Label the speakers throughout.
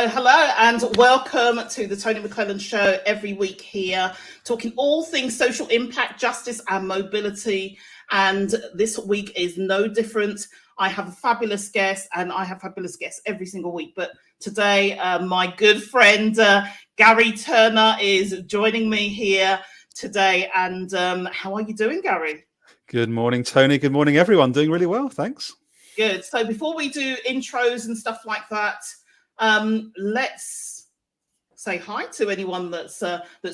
Speaker 1: Hello, and welcome to the Tony McClelland Show every week here, talking all things social impact, justice and mobility. And this week is no different. I have a fabulous guest, and I have fabulous guests every single week. But today, my good friend, Garry Turner is joining me here today. And how are you doing, Garry?
Speaker 2: Good morning, Tony. Good morning, everyone. Doing really well, thanks.
Speaker 1: Good. So before we do intros and stuff like that, let's say hi to anyone that's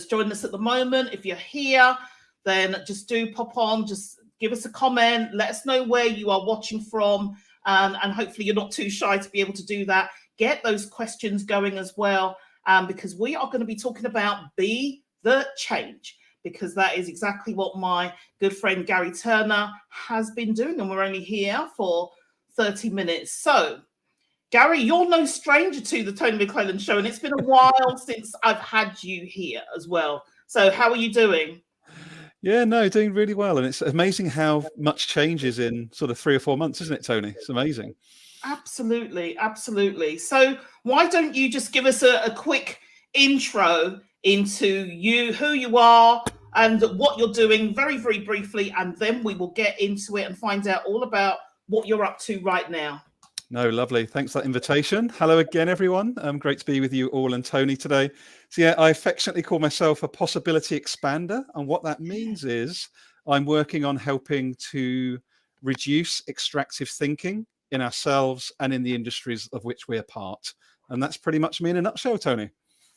Speaker 1: joining us at the moment. If you're here, then just do pop on, just give us a comment, let us know where you are watching from, and hopefully you're not too shy to be able to do that. Get those questions going as well, because we are going to be talking about Be the Change, because that is exactly what my good friend Garry Turner has been doing, and we're only here for 30 minutes. So Garry, you're no stranger to the Tony McClelland Show, and it's been a while since I've had you here as well. So how are you doing?
Speaker 2: Yeah, no, doing really well. And it's amazing how much changes in sort of 3 or 4 months, isn't it, Tony? It's amazing.
Speaker 1: Absolutely, absolutely. So why don't you just give us a quick intro into you, who you are, and what you're doing very, very briefly, and then we will get into it and find out all about what you're up to right now.
Speaker 2: No, lovely. Thanks for that invitation. Hello again, everyone. Great to be with you all and Tony today. So yeah, I affectionately call myself a possibility expander. And what that means is I'm working on helping to reduce extractive thinking in ourselves and in the industries of which we're part. And that's pretty much me in a nutshell, Tony.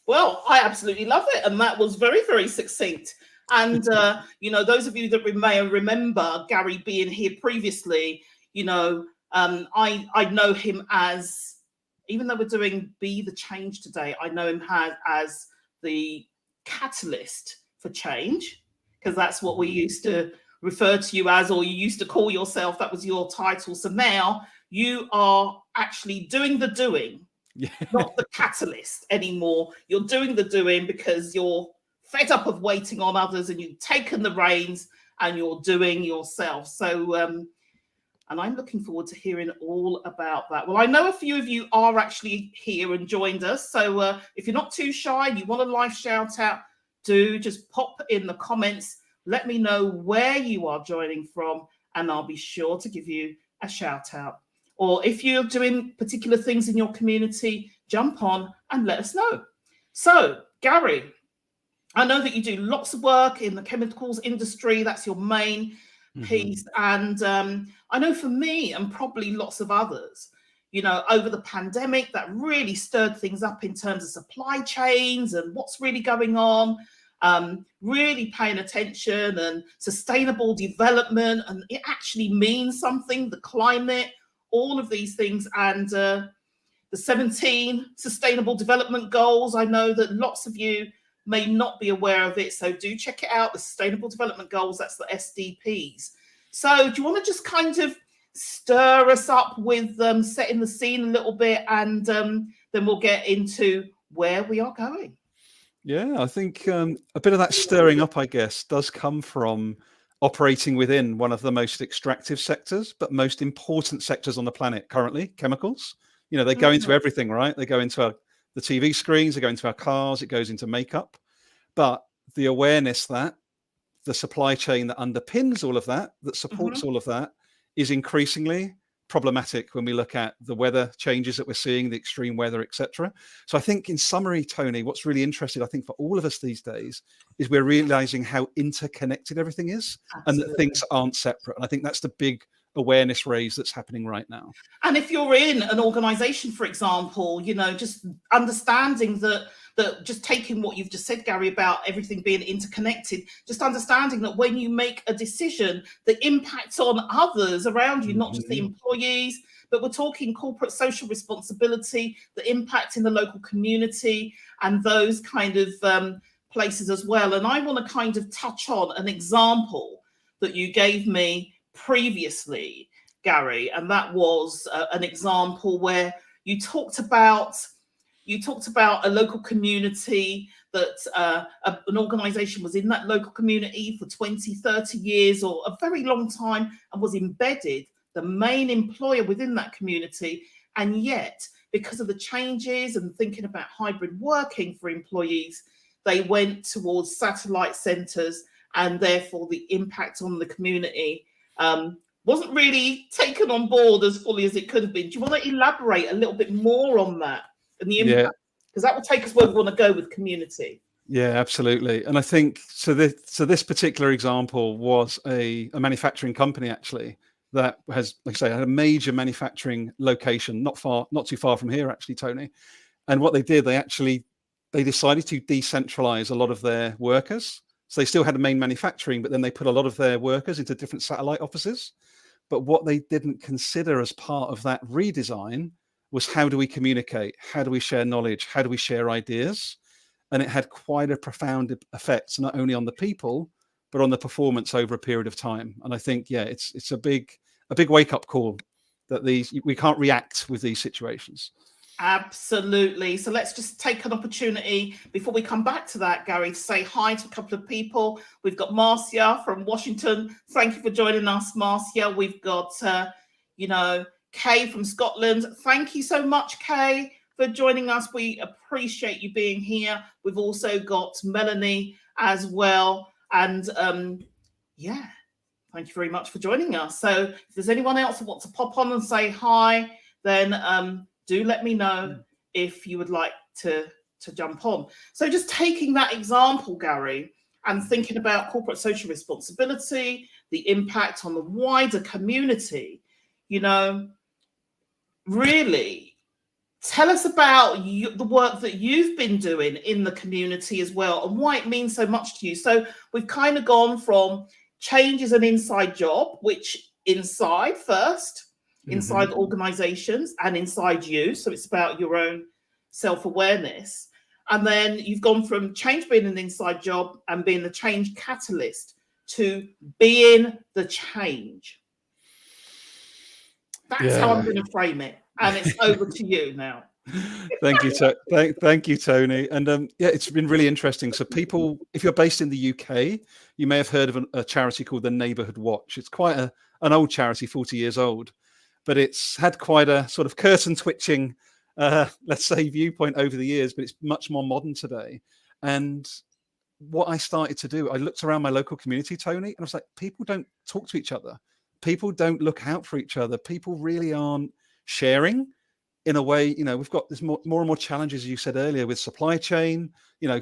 Speaker 1: Well, I absolutely love it. And that was very, very succinct. And, those of you that may remember Garry being here previously, I know him as, even though we're doing Be the Change today, I know him as the catalyst for change, because that's what we used to refer to you as, or you used to call yourself. That was your title. So now you are actually doing the doing, not the catalyst anymore. You're doing the doing because you're fed up of waiting on others, and you've taken the reins and you're doing yourself. So, and I'm looking forward to hearing all about that. Well, I know a few of you are actually here and joined us. So if you're not too shy and you want a live shout out, do just pop in the comments. Let me know where you are joining from, and I'll be sure to give you a shout out. Or if you're doing particular things in your community, jump on and let us know. So, Garry, I know that you do lots of work in the chemicals industry. That's your main piece. And I know for me and probably lots of others, over the pandemic, that really stirred things up in terms of supply chains and what's really going on, really paying attention, and sustainable development. And it actually means something, the climate, all of these things. And the 17 Sustainable Development Goals, I know that lots of you may not be aware of it, so do check it out. The Sustainable Development Goals, that's the SDPs. So do you want to just kind of stir us up with setting the scene a little bit, and then we'll get into where we are going?
Speaker 2: Yeah, I think a bit of that stirring up, I guess, does come from operating within one of the most extractive sectors, but most important sectors on the planet currently, chemicals. They go into everything, right? They go into the TV screens, they go into our cars, it goes into makeup. But the awareness that the supply chain that underpins all of that, that supports all of that, is increasingly problematic when we look at the weather changes that we're seeing, the extreme weather, etc. So I think in summary, Tony, what's really interesting, I think, for all of us these days is we're realizing how interconnected everything is. Absolutely. And that things aren't separate. And I think that's the big awareness raise that's happening right now.
Speaker 1: And if you're in an organization, for example, you know, just understanding that just taking what you've just said, Garry, about everything being interconnected, just understanding that when you make a decision, the impacts on others around you, not just the employees, but we're talking corporate social responsibility, the impact in the local community and those kind of places as well. And I want to kind of touch on an example that you gave me previously, Garry, and that was an example where you talked about a local community that an organization was in that local community for 20, 30 years or a very long time and was embedded, the main employer within that community. And yet, because of the changes and thinking about hybrid working for employees, they went towards satellite centers, and therefore the impact on the community wasn't really taken on board as fully as it could have been. Do you want to elaborate a little bit more on that and the impact? Because that will take us where we want to go with community.
Speaker 2: Yeah, absolutely. And I think so this particular example was a manufacturing company actually that has, like I say, had a major manufacturing location not too far from here actually, Tony. And what they did, they decided to decentralize a lot of their workers. So they still had a main manufacturing, but then they put a lot of their workers into different satellite offices. But what they didn't consider as part of that redesign was, how do we communicate? How do we share knowledge? How do we share ideas? And it had quite a profound effect, not only on the people, but on the performance over a period of time. And I think, yeah, it's a big wake-up call that we can't react with these situations.
Speaker 1: Absolutely. So let's just take an opportunity before we come back to that, Garry, to say hi to a couple of people. We've got Marcia from Washington. Thank you for joining us, Marcia. We've got, Kay from Scotland. Thank you so much, Kay, for joining us. We appreciate you being here. We've also got Melanie as well. And thank you very much for joining us. So if there's anyone else who wants to pop on and say hi, then do let me know if you would like to jump on. So just taking that example, Garry, and thinking about corporate social responsibility, the impact on the wider community, really tell us about the work that you've been doing in the community as well and why it means so much to you. So we've kind of gone from change is an inside job, which inside first, inside organizations and inside you. So it's about your own self-awareness. And then you've gone from change being an inside job and being the change catalyst to being the change. That's how I'm going to frame it. And it's over to you now.
Speaker 2: Thank you, Tony. And it's been really interesting. So people, if you're based in the UK, you may have heard of a charity called the Neighbourhood Watch. It's quite an old charity, 40 years old. But it's had quite a sort of curtain twitching, let's say, viewpoint over the years, but it's much more modern today. And what I started to do, I looked around my local community, Tony, and I was like, people don't talk to each other. People don't look out for each other. People really aren't sharing in a way. We've got this more and more challenges, as you said earlier, with supply chain,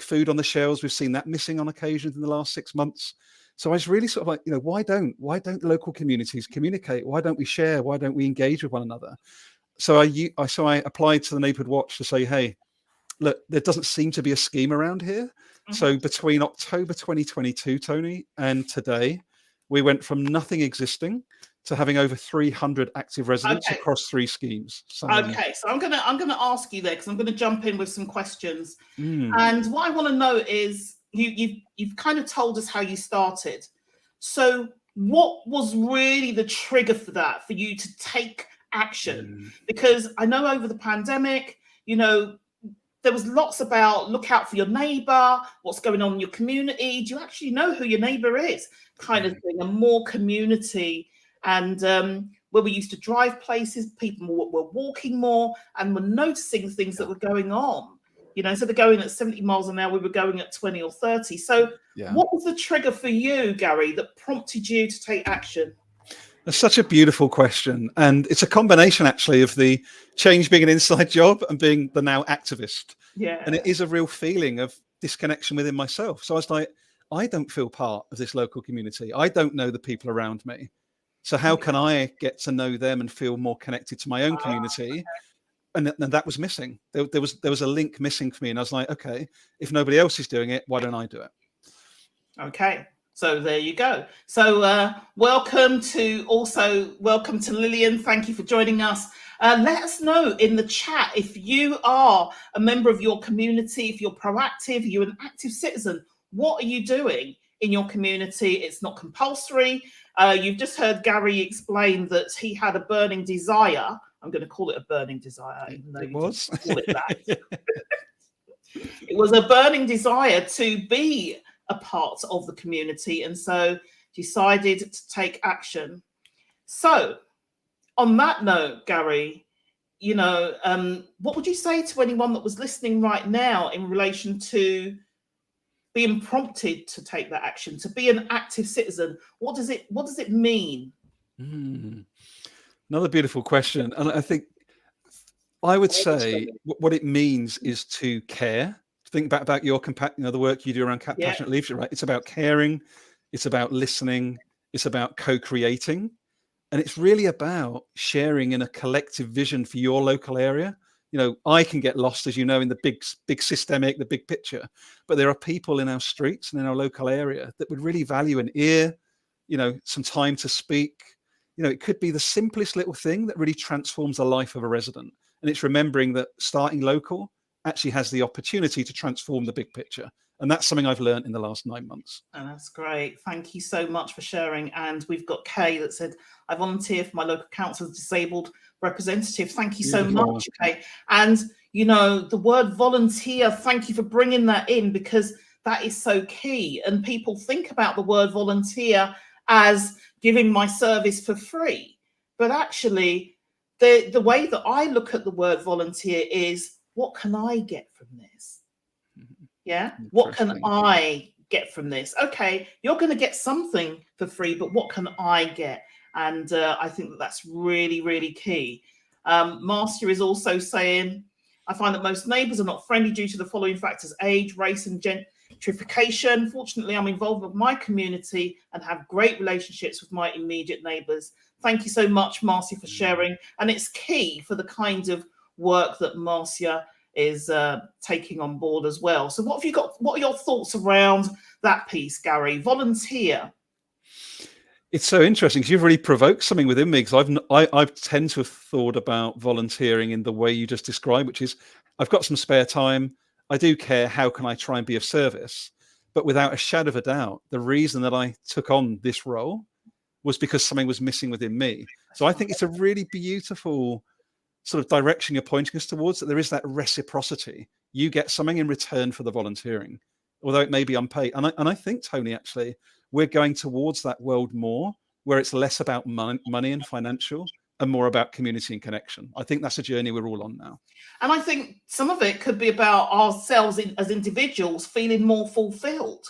Speaker 2: food on the shelves. We've seen that missing on occasions in the last 6 months. So I was really sort of like, why don't local communities communicate? Why don't we share? Why don't we engage with one another? So I applied to the Neighbourhood Watch to say, hey, look, there doesn't seem to be a scheme around here. So between October 2022, Tony, and today, we went from nothing existing to having over 300 active residents across 3 schemes. So I'm gonna ask you there, because I'm gonna jump in with some questions. And what I want to know is, you've kind of told us how you started. So what was really the trigger for that, for you to take action? Because I know over the pandemic, there was lots about look out for your neighbor, what's going on in your community. Do you actually know who your neighbor is? Kind of thing, and more community. And where we used to drive places, people were walking more and were noticing things that were going on.
Speaker 1: You know, instead of going at 70 miles an hour, we were going at 20 or 30. So what was the trigger for you, Garry, that prompted you to take action?
Speaker 2: That's such a beautiful question. And it's a combination, actually, of the change being an inside job and being the now activist.
Speaker 1: Yeah.
Speaker 2: And it is a real feeling of disconnection within myself. So I was like, I don't feel part of this local community. I don't know the people around me. So how can I get to know them and feel more connected to my own community? And that was missing. There was a link missing for me. And I was like, okay, if nobody else is doing it, why don't I do it?
Speaker 1: Okay. So there you go. So welcome to Lillian. Thank you for joining us. Let us know in the chat if you are a member of your community, if you're proactive, you're an active citizen. What are you doing in your community? It's not compulsory. You've just heard Garry explain that he had a burning desire. I'm going to call it a burning desire, even though
Speaker 2: it was.
Speaker 1: Call it that. It was a burning desire to be a part of the community, and so decided to take action. So on that note, Garry, you know, what would you say to anyone that was listening right now in relation to being prompted to take that action, to be an active citizen? What does it mean?
Speaker 2: Another beautiful question. And I think I would say what it means is to care. Think back about your the work you do around compassionate leadership, right? It's about caring, it's about listening, it's about co-creating, and it's really about sharing in a collective vision for your local area. You know, I can get lost, as you know, in the big systemic, the big picture, but there are people in our streets and in our local area that would really value an ear, you know, some time to speak. You know, it could be the simplest little thing that really transforms the life of a resident. And it's remembering that starting local actually has the opportunity to transform the big picture. And that's something I've learned in the last 9 months.
Speaker 1: And that's great. Thank you so much for sharing. And we've got Kay that said, I volunteer for my local council as disabled representative. Thank you so much, Kay. And, you know, the word volunteer, thank you for bringing that in, because that is so key. And people think about the word volunteer as giving my service for free. But actually, the way that I look at the word volunteer is, what can I get from this? Yeah. What can I get from this? Okay, you're going to get something for free, but what can I get? And I think that that's really, really key. Marcia is also saying, I find that most neighbours are not friendly due to the following factors: age, race, and gentrification. Fortunately, I'm involved with my community and have great relationships with my immediate neighbours. Thank you so much, Marcia, for sharing. And it's key for the kind of work that Marcia is taking on board as well. So what have you got? What are your thoughts around that piece, Garry? Volunteer.
Speaker 2: It's so interesting because you've really provoked something within me, because I tend to have thought about volunteering in the way you just described, which is I've got some spare time. I do care. How can I try and be of service? But without a shadow of a doubt, the reason that I took on this role was because something was missing within me. So I think it's a really beautiful sort of direction you're pointing us towards, that there is that reciprocity. You get something in return for the volunteering, although it may be unpaid. And I think, Tony, actually, we're going towards that world more, where it's less about money and financial and more about community and connection. I think that's a journey we're all on now.
Speaker 1: And I think some of it could be about ourselves as individuals feeling more fulfilled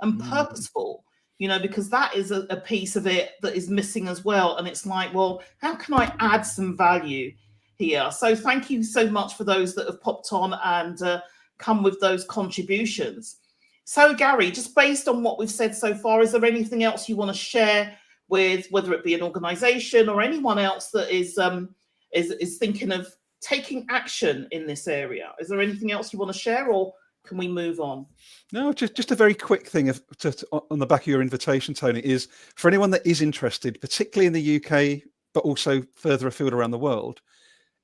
Speaker 1: and purposeful, you know, because that is a piece of it that is missing as well. And it's like, well, how can I add some value here? So thank you so much for those that have popped on and come with those contributions. So Garry, just based on what we've said so far, is there anything else you want to share with, whether it be an organization or anyone else that is thinking of taking action in this area? Is there anything else you want to share, or can we move on?
Speaker 2: No, just a very quick thing on the back of your invitation, Tony, is for anyone that is interested, particularly in the UK, but also further afield around the world,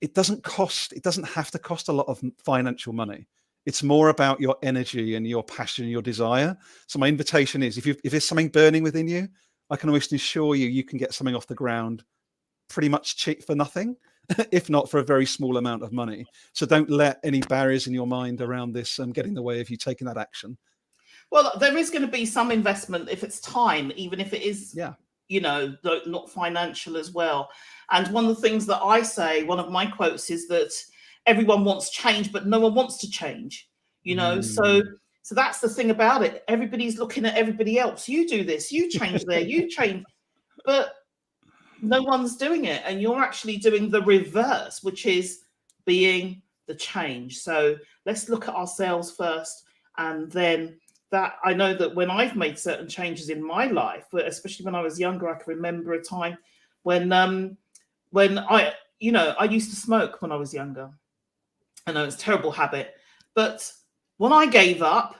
Speaker 2: it doesn't have to cost a lot of financial money. It's more about your energy and your passion, your desire. So my invitation is, if there's something burning within you, I can almost assure you can get something off the ground pretty much cheap for nothing, if not for a very small amount of money. So don't let any barriers in your mind around this get in the way of you taking that action.
Speaker 1: Well, there is going to be some investment if it's time, even if it is, you know, not financial as well. And one of the things that I say, one of my quotes is that everyone wants change, but no one wants to change, you know. So that's the thing about it. Everybody's looking at everybody else. You do this, you change there, you change, but no one's doing it. And you're actually doing the reverse, which is being the change. So let's look at ourselves first. And then that, I know that when I've made certain changes in my life, but especially when I was younger, I can remember a time when I, you know, I used to smoke when I was younger. I know it's a terrible habit, but when I gave up,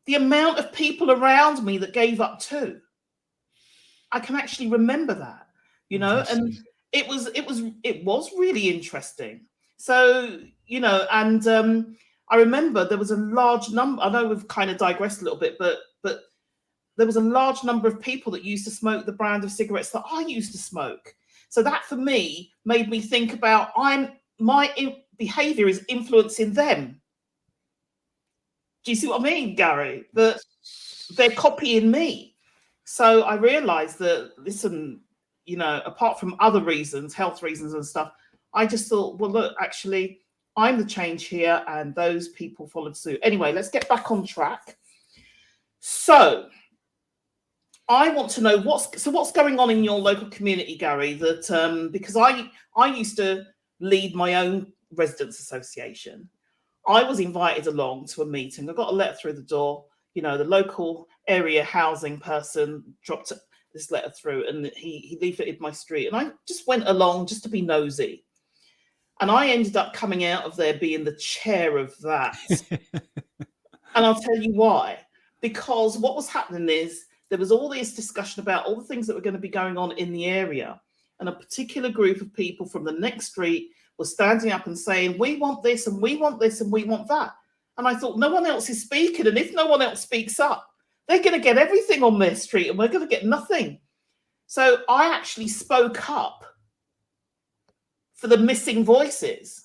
Speaker 1: the amount of people around me that gave up too, I can actually remember that, you know, and it was really interesting. So, you know, and I remember there was a large number, I know we've kind of digressed a little bit, but there was a large number of people that used to smoke the brand of cigarettes that I used to smoke. So that for me made me think about my behavior is influencing them. Do you see what I mean, Garry? That they're copying me. So I realized that, listen, you know, apart from other reasons, health reasons and stuff, I just thought, well, look, actually, I'm the change here, and those people followed suit. Anyway, let's get back on track. So I want to know what's going on in your local community, Garry, that because I used to lead my own residents association. I was invited along to a meeting. I got a letter through the door. You know, the local area housing person dropped this letter through, and he leafleted my street, and I just went along just to be nosy. And I ended up coming out of there being the chair of that. And I'll tell you why. Because what was happening is there was all this discussion about all the things that were going to be going on in the area. And a particular group of people from the next street was standing up and saying, we want this and we want this and we want that. And I thought, no one else is speaking. And if no one else speaks up, they're going to get everything on their street and we're going to get nothing. So I actually spoke up for the missing voices.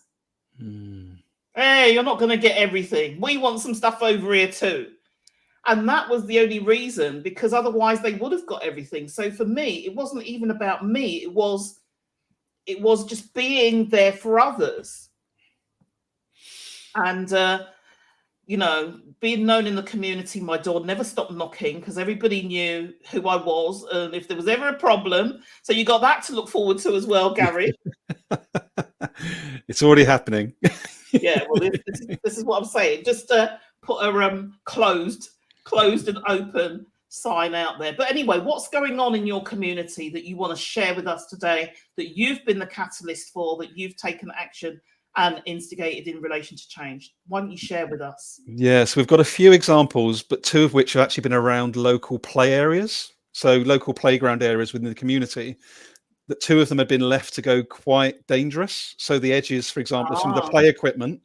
Speaker 1: Hey, you're not going to get everything. We want some stuff over here too. And that was the only reason, because otherwise they would have got everything. So for me, it wasn't even about me. It was just being there for others. And, you know, being known in the community, my door never stopped knocking because everybody knew who I was and if there was ever a problem. So you got that to look forward to as well, Garry.
Speaker 2: It's already happening.
Speaker 1: Yeah, well, this is what I'm saying. Just put a closed and open sign out there. But anyway, what's going on in your community that you want to share with us today, that you've been the catalyst for, that you've taken action and instigated in relation to change? Why don't you share with us?
Speaker 2: Yes, we've got a few examples, but two of which have actually been around local play areas. So local playground areas within the community. That two of them had been left to go quite dangerous. So the edges, for example, some of the play equipment,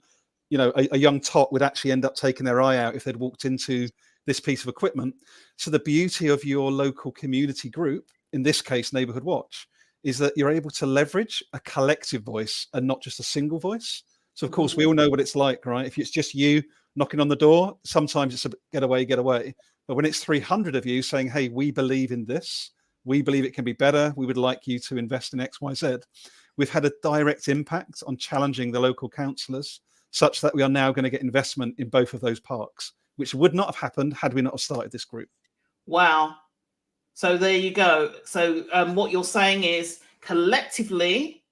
Speaker 2: you know, a young tot would actually end up taking their eye out if they'd walked into this piece of equipment. So the beauty of your local community group, in this case, Neighborhood Watch, is that you're able to leverage a collective voice and not just a single voice. So of course, we all know what it's like, right? If it's just you knocking on the door, sometimes it's a get away. But when it's 300 of you saying, hey, we believe in this, we believe it can be better, we would like you to invest in X, Y, Z, we've had a direct impact on challenging the local councillors such that we are now going to get investment in both of those parks, which would not have happened had we not have started this group.
Speaker 1: Wow. So there you go. So what you're saying is collectively,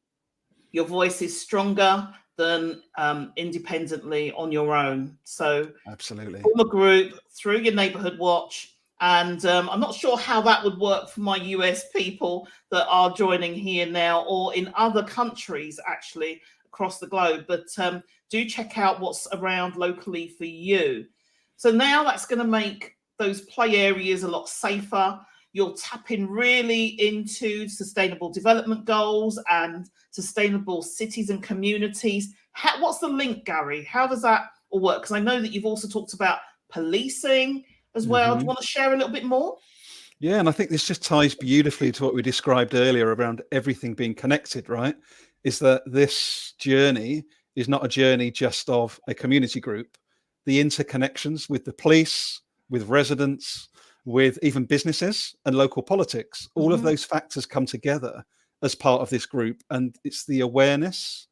Speaker 1: your voice is stronger than independently on your own. So
Speaker 2: absolutely,
Speaker 1: form a group through your Neighborhood Watch. And I'm not sure how that would work for my US people that are joining here now, or in other countries actually across the globe. But do check out what's around locally for you. So now that's going to make those play areas a lot safer. You're tapping really into sustainable development goals and sustainable cities and communities. What's the link, Garry? How does that all work? Because I know that you've also talked about policing as well. Do you want to share a little bit more?
Speaker 2: Yeah, and I think this just ties beautifully to what we described earlier around everything being connected, right? Is that this journey is not a journey just of a community group. The interconnections with the police, with residents, with even businesses and local politics, all of those factors come together as part of this group. And it's the awareness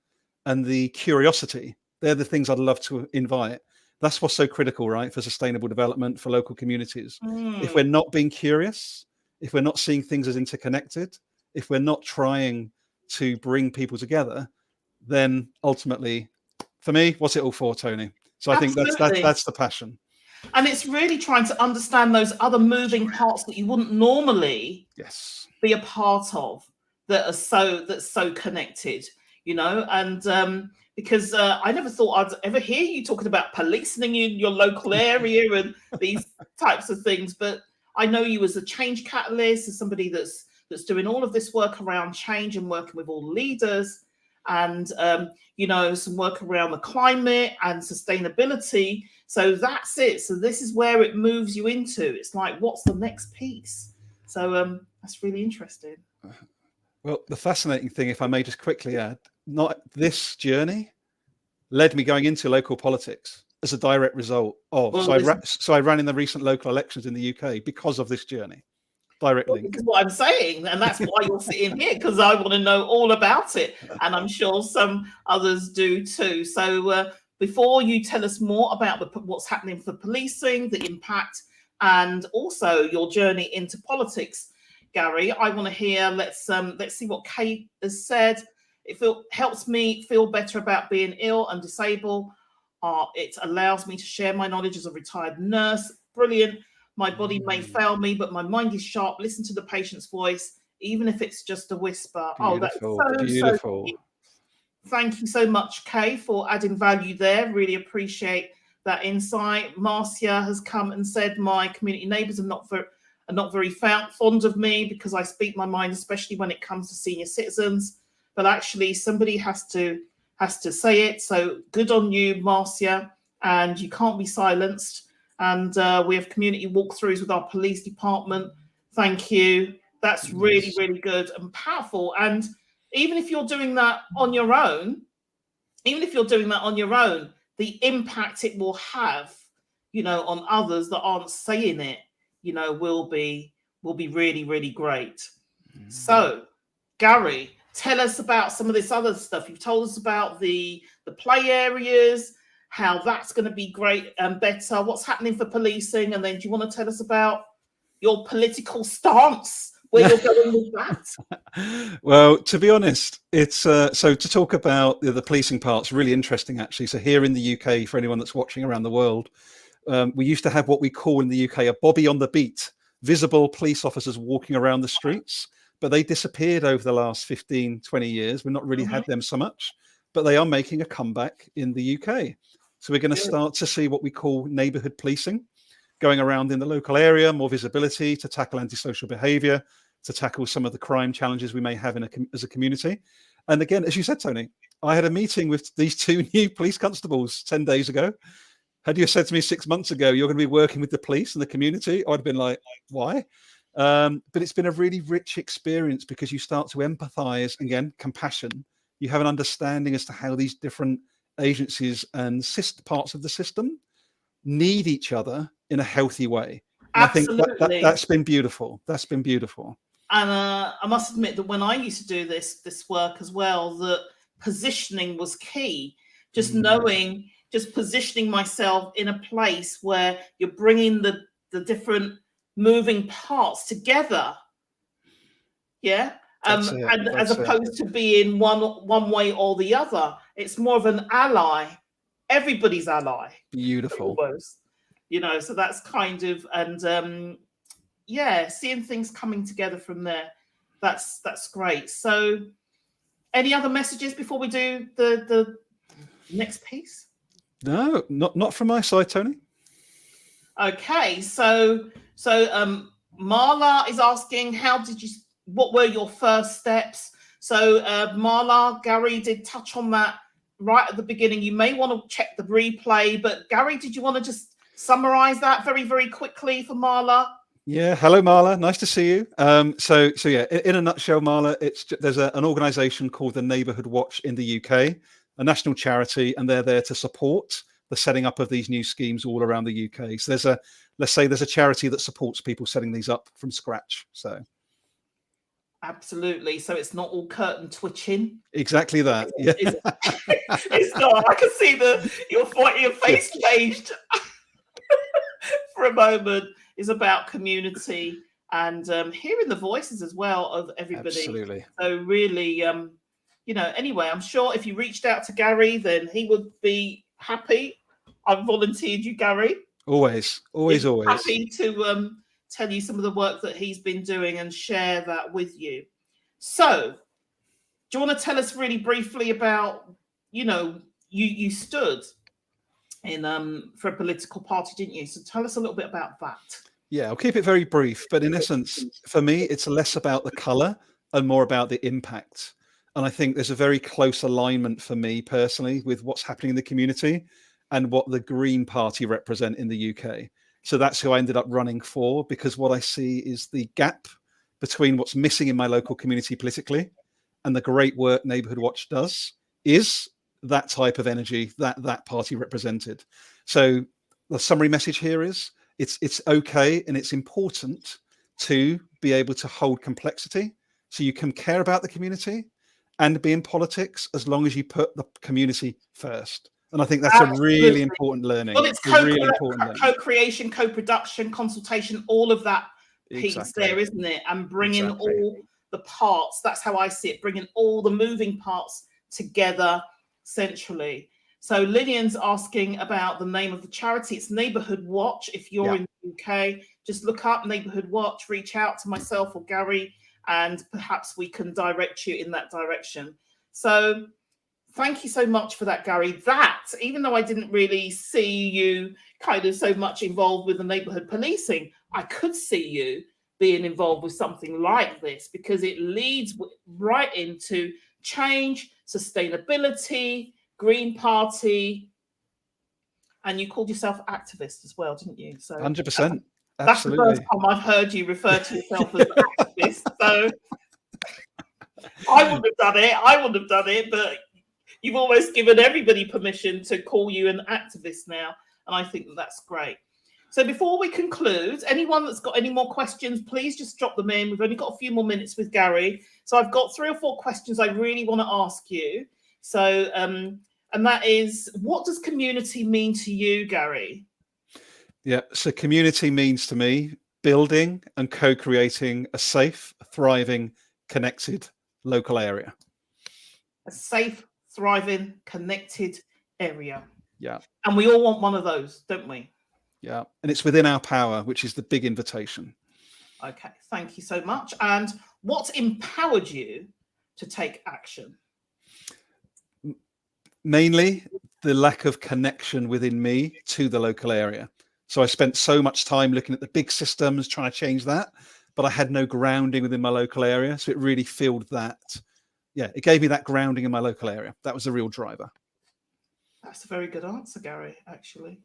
Speaker 2: and the curiosity. They're the things I'd love to invite. That's what's so critical, right, for sustainable development, for local communities. If we're not being curious, if we're not seeing things as interconnected, if we're not trying to bring people together, then ultimately, for me, what's it all for, Tony? So I think that's the passion.
Speaker 1: And it's really trying to understand those other moving parts that you wouldn't normally be a part of, that's so connected, and because I never thought I'd ever hear you talking about policing in your local area and these types of things. But I know you as a change catalyst, as somebody that's doing all of this work around change and working with all leaders, and some work around the climate and sustainability. So that's it. So this is where it moves you into. It's like, what's the next piece? So that's really interesting.
Speaker 2: Well, the fascinating thing, if I may just quickly add, not this journey led me going into local politics as a direct result of. So I ran in the recent local elections in the UK because of this journey. Direct link.
Speaker 1: This is what I'm saying, and that's why you're sitting here, because I want to know all about it, and I'm sure some others do too. So before you tell us more about what's happening for policing, the impact, and also your journey into politics, Garry, I want to hear. Let's see what Kate has said. It helps me feel better about being ill and disabled. It allows me to share my knowledge as a retired nurse. Brilliant. My body may fail me, but my mind is sharp. Listen to the patient's voice, even if it's just a whisper.
Speaker 2: Beautiful,
Speaker 1: that's so
Speaker 2: beautiful.
Speaker 1: So thank you so much, Kay, for adding value there. Really appreciate that insight. Marcia has come and said, my community neighbours are not very fond of me because I speak my mind, especially when it comes to senior citizens. But actually, somebody has to say it. So good on you, Marcia. And you can't be silenced. And we have community walkthroughs with our police department. Thank you. That's really, really good and powerful. And even if you're doing that on your own, the impact it will have, on others that aren't saying it, will be really, really great. So, Garry, tell us about some of this other stuff. You've told us about the play areas, how that's going to be great and better. What's happening for policing? And then do you want to tell us about your political stance, where you're going with that?
Speaker 2: Well, to be honest, it's so to talk about the policing part's really interesting, actually. So here in the UK, for anyone that's watching around the world, we used to have what we call in the UK a bobby on the beat, visible police officers walking around the streets, but they disappeared over the last 15, 20 years. We've not really had them so much, but they are making a comeback in the UK. So we're going to start to see what we call neighbourhood policing, going around in the local area, more visibility to tackle antisocial behaviour, to tackle some of the crime challenges we may have as a community. And again, as you said, Tony, I had a meeting with these 2 new police constables 10 days ago. Had you said to me 6 months ago, you're going to be working with the police and the community, I'd have been like, why? But it's been a really rich experience because you start to empathise, again, compassion. You have an understanding as to how these different agencies and parts of the system need each other in a healthy way. And
Speaker 1: Absolutely.
Speaker 2: I think that's been beautiful. That's been beautiful.
Speaker 1: And I must admit that when I used to do this work as well, that positioning was key. Just knowing, just positioning myself in a place where you're bringing the different moving parts together. Yeah. And as opposed to being one way or the other, it's more of an ally. Everybody's ally.
Speaker 2: Beautiful.
Speaker 1: Almost. So that's kind of, and seeing things coming together from there. That's great. So any other messages before we do the next piece?
Speaker 2: No, not from my side, Tony.
Speaker 1: Okay, so Marla is asking, what were your first steps? So Marla, Garry did touch on that right at the beginning. You may want to check the replay, but Garry, did you want to just summarize that very, very quickly for Marla?
Speaker 2: Yeah, hello Marla, nice to see you. So yeah, in a nutshell, Marla, there's an organisation called the Neighbourhood Watch in the UK, a national charity, and they're there to support the setting up of these new schemes all around the UK. So there's a charity that supports people setting these up from scratch. So
Speaker 1: Absolutely. So it's not all curtain twitching.
Speaker 2: Exactly that. Yeah.
Speaker 1: It's not. I can see your face changed for a moment. Is about community and hearing the voices as well of everybody.
Speaker 2: Absolutely.
Speaker 1: So really, anyway, I'm sure if you reached out to Garry, then he would be happy. I've volunteered you, Garry.
Speaker 2: Always.
Speaker 1: Happy to tell you some of the work that he's been doing and share that with you. So, do you want to tell us really briefly about, you stood in for a political party, didn't you? So tell us a little bit about that.
Speaker 2: Yeah, I'll keep it very brief, but in essence, for me, it's less about the color and more about the impact. And I think there's a very close alignment for me personally with what's happening in the community and what the Green Party represent in the UK. So that's who I ended up running for, because what I see is the gap between what's missing in my local community politically and the great work Neighbourhood Watch does is that type of energy that party represented. So the summary message here is it's okay and it's important to be able to hold complexity so you can care about the community and be in politics as long as you put the community first. And I think that's a really important learning.
Speaker 1: Well, it's co-creation, co-production, consultation, all of that piece there, isn't it? And bringing all the parts. That's how I see it, bringing all the moving parts together centrally. So Lillian's asking about the name of the charity. It's Neighbourhood Watch. If you're in the UK, just look up Neighbourhood Watch, reach out to myself or Garry, and perhaps we can direct you in that direction. So thank you so much for that, Garry. That, even though I didn't really see you kind of so much involved with the neighbourhood policing, I could see you being involved with something like this because it leads right into change, sustainability, Green Party, and you called yourself activist as well, didn't you? So
Speaker 2: 100%.
Speaker 1: That's the first time I've heard you refer to yourself as activist. So I wouldn't have done it, but you've almost given everybody permission to call you an activist now. And I think that's great. So before we conclude, anyone that's got any more questions, please just drop them in. We've only got a few more minutes with Garry. So I've got 3 or 4 questions I really want to ask you. So, and that is, what does community mean to you, Garry?
Speaker 2: Yeah, so community means to me building and co-creating a safe, thriving, connected local area.
Speaker 1: A safe, thriving, connected area.
Speaker 2: Yeah.
Speaker 1: And we all want one of those, don't we?
Speaker 2: Yeah. And it's within our power, which is the big invitation.
Speaker 1: Okay. Thank you so much. And what empowered you to take action?
Speaker 2: Mainly the lack of connection within me to the local area. So I spent so much time looking at the big systems, trying to change that, but I had no grounding within my local area. So it really filled that. Yeah, it gave me that grounding in my local area. That was the real driver.
Speaker 1: That's a very good answer, Garry, actually.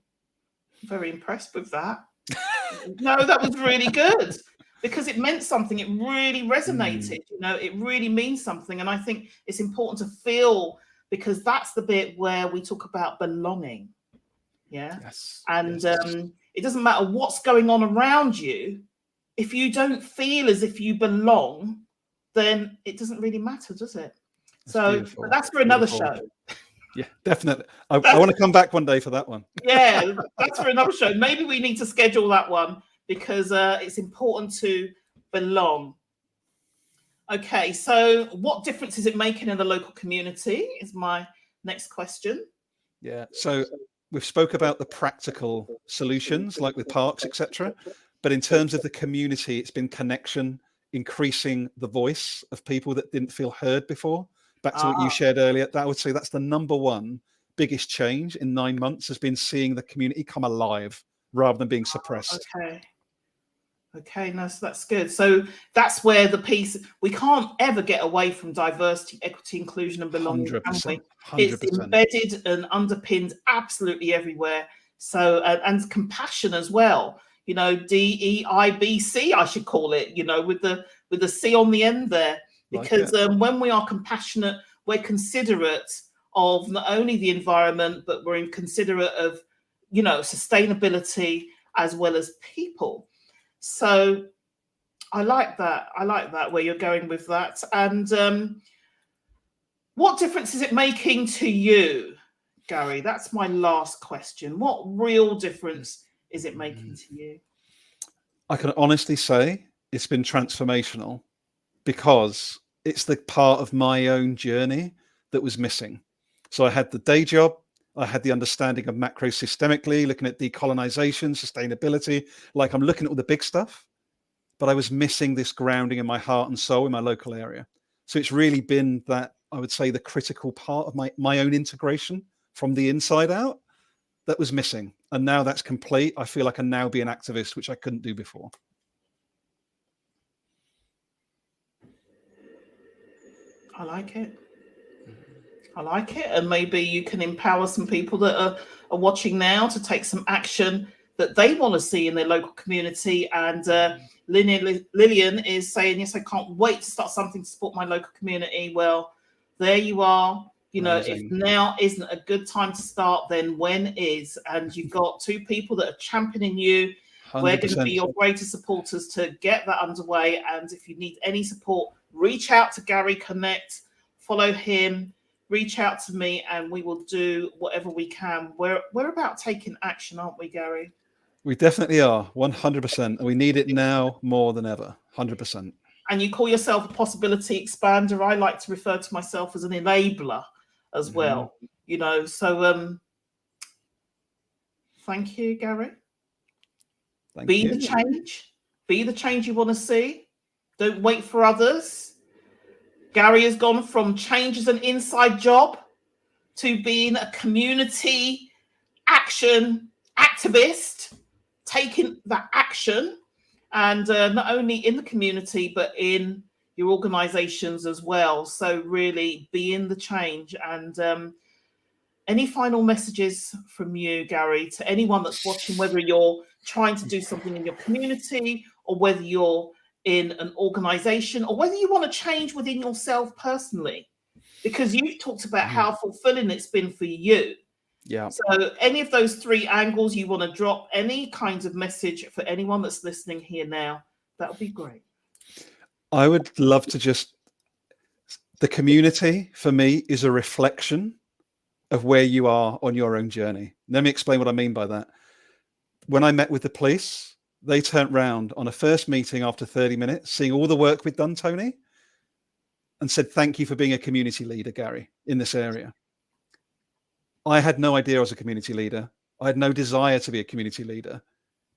Speaker 1: I'm very impressed with that. No, that was really good because it meant something. It really resonated. You know, it really means something. And I think it's important to feel, because that's the bit where we talk about belonging. Yeah.
Speaker 2: Yes.
Speaker 1: And
Speaker 2: yes.
Speaker 1: It doesn't matter what's going on around you. If you don't feel as if you belong, then it doesn't really matter, does it? That's that's for another show.
Speaker 2: Yeah, definitely. I want to come back one day for that one.
Speaker 1: Yeah, that's for another show. Maybe we need to schedule that one because it's important to belong. Okay, so what difference is it making in the local community is my next question.
Speaker 2: Yeah, so we've spoke about the practical solutions like with parks, etc. But in terms of the community, it's been connection, increasing the voice of people that didn't feel heard before. Back to what you shared earlier, that I would say that's the #1 biggest change in 9 months has been seeing the community come alive rather than being suppressed.
Speaker 1: Okay, no, so that's good. So that's where the piece, we can't ever get away from diversity, equity, inclusion and belonging.
Speaker 2: 100%.
Speaker 1: It's embedded and underpinned absolutely everywhere. So, and compassion as well. You know, DEIBC, I should call it, you know, with the C on the end there. Because when we are compassionate, we're considerate of not only the environment, but we're considerate of, you know, sustainability as well as people. So I like that. I like that where you're going with that. And what difference is it making to you, Garry? That's my last question. What real difference is it making to you?
Speaker 2: I can honestly say it's been transformational, because it's the part of my own journey that was missing. So I had the day job, I had the understanding of macro systemically, looking at decolonization, sustainability, like I'm looking at all the big stuff, but I was missing this grounding in my heart and soul in my local area. So it's really been that, I would say, the critical part of my own integration from the inside out that was missing. And now that's complete. I feel I can now be an activist, which I couldn't do before.
Speaker 1: I like it. I like it. And maybe you can empower some people that are watching now to take some action that they want to see in their local community. And Lillian is saying, yes, I can't wait to start something to support my local community. Well, there you are. You know,
Speaker 2: Amazing.
Speaker 1: if now isn't a good time to start, then when is? And you've got two people that are championing you.
Speaker 2: 100%.
Speaker 1: We're going to be your greatest supporters to get that underway. And if you need any support, reach out to Garry Connect, follow him, reach out to me, and we will do whatever we can. We're about taking action, aren't we, Garry?
Speaker 2: We definitely are, 100%. And we need it now more than ever, 100%.
Speaker 1: And you call yourself a possibility expander. I like to refer to myself as an enabler as well, you know. So thank you, Garry. Be the change. Be the change you want to see. Don't wait for others. Garry has gone from change as an inside job to being a community action activist, taking that action, and not only in the community, but in your organizations as well. So really being the change. And any final messages from you, Garry, to anyone that's watching, whether you're trying to do something in your community or whether you're in an organization or whether you want to change within yourself personally, because you've talked about how fulfilling it's been for you.
Speaker 2: Yeah.
Speaker 1: So any of those three angles you want to drop, any kinds of message for anyone that's listening here now, that would be great.
Speaker 2: I would love to the community for me is a reflection of where you are on your own journey. Let me explain what I mean by that. When I met with the police, they turned round on a first meeting after 30 minutes, seeing all the work we'd done, Tony, and said, thank you for being a community leader, Garry, in this area. I had no idea I was a community leader. I had no desire to be a community leader,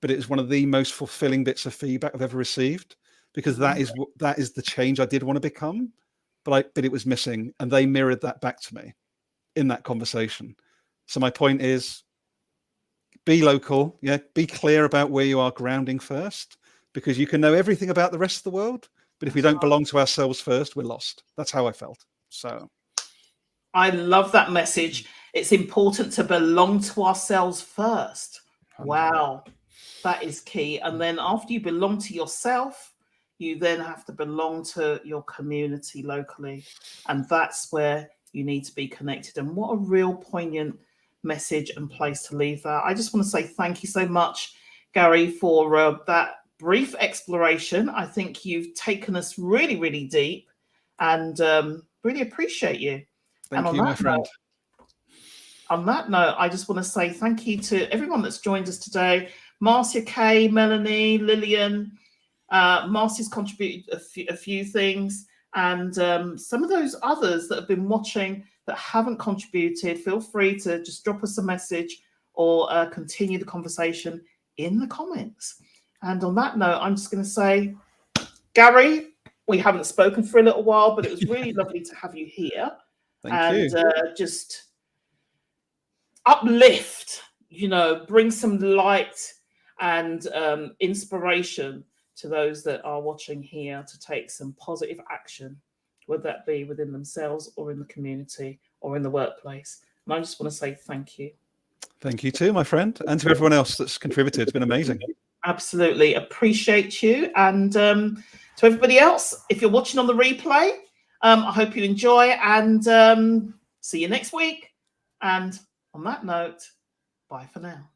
Speaker 2: but it was one of the most fulfilling bits of feedback I've ever received, because that is the change I did want to become, but it was missing. And they mirrored that back to me in that conversation. So my point is, be local. Yeah. Be clear about where you are grounding first, because you can know everything about the rest of the world, but if we don't belong to ourselves first, we're lost. That's how I felt. So
Speaker 1: I love that message. It's important to belong to ourselves first. Wow, that is key. And then after you belong to yourself, you then have to belong to your community locally. And that's where you need to be connected. And what a real poignant message and place to leave that. I just want to say thank you so much, Garry, for that brief exploration. I think you've taken us really, really deep, and really appreciate you.
Speaker 2: Thank you, my friend.
Speaker 1: On that note, I just want to say thank you to everyone that's joined us today. Marcia Kay, Melanie, Lillian. Marcia's contributed a few things, and some of those others that have been watching that haven't contributed, feel free to just drop us a message or continue the conversation in the comments. And on that note, I'm just going to say, Garry, we haven't spoken for a little while, but it was really lovely to have you here.
Speaker 2: Thank you.
Speaker 1: Just uplift, bring some light and inspiration to those that are watching here to take some positive action, whether that be within themselves or in the community or in the workplace. And I just want to say thank you.
Speaker 2: Thank you too, my friend, and to everyone else that's contributed. It's been amazing.
Speaker 1: Absolutely appreciate you. And to everybody else, if you're watching on the replay, I hope you enjoy, and see you next week. And on that note, bye for now.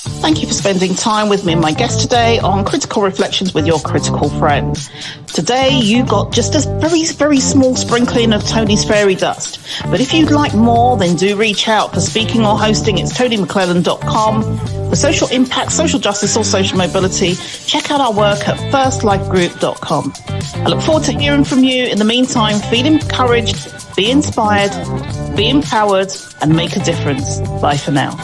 Speaker 1: Thank you for spending time with me and my guest today on Critical Reflections with Your Critical Friend. Today, you got just a very, very small sprinkling of Tony's fairy dust. But if you'd like more, then do reach out. For speaking or hosting, it's TonyMcClellan.com. For social impact, social justice or social mobility, check out our work at firstlifegroup.com. I look forward to hearing from you. In the meantime, feel encouraged, be inspired, be empowered, and make a difference. Bye for now.